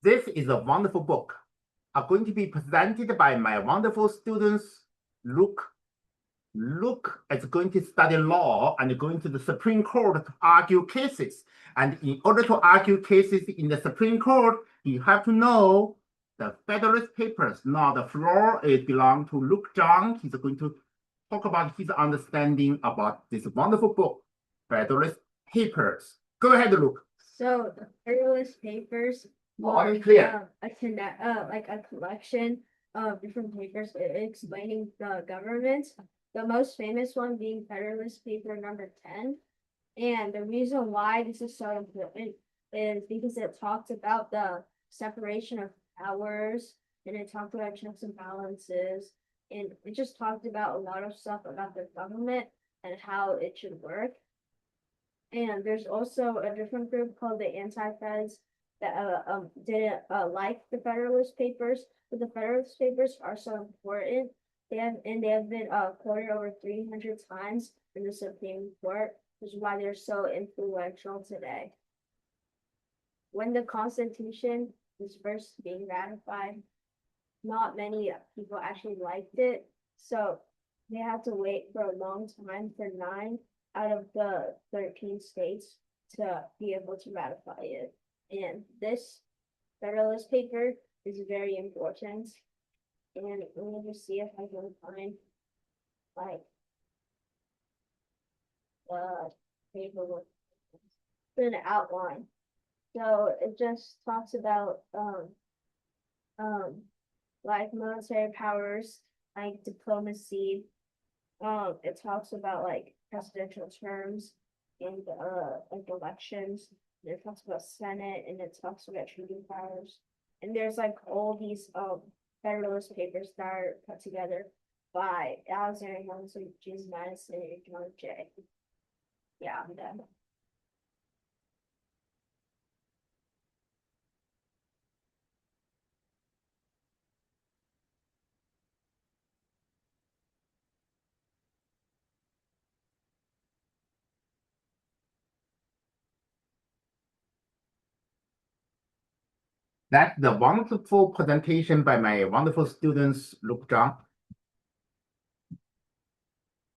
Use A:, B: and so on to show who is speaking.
A: This is a wonderful book. Are going to be presented by my wonderful students, Luke. Luke is going to study law and going to the Supreme Court to argue cases. And in order to argue cases in the Supreme Court, you have to know the Federalist Papers. Now the floor belongs to Luke Zhang. He's going to talk about his understanding about this wonderful book, Federalist Papers. Go ahead, Luke.
B: So the Federalist Papers
A: Loud and clear.
B: like a collection of different papers explaining the government. The most famous one being Federalist Paper number 10. And the reason why this is so important is because it talks about the separation of powers, and it talked about checks and balances, and it just talked about a lot of stuff about the government and how it should work. And there's also a different group called the Anti-Feds that didn't like the Federalist Papers, but the Federalist Papers are so important. They have been quoted over 300 times in the Supreme Court, which is why they're so influential today. When the Constitution was first being ratified, not many people actually liked it, so they had to wait for a long time for 9 out of the 13 states to be able to ratify it. And this Federalist paper is very important. And let me just see if I can find like the paper with an outline. So it just talks about like military powers, like diplomacy. It talks about like presidential terms and like elections. And it talks about Senate, and it talks about treaty powers. And there's like all these Federalist Papers that are put together by Alexander Hamilton, James Madison, and John Jay. Yeah, I'm done.
A: That's the wonderful presentation by my wonderful students, Luke Zhang.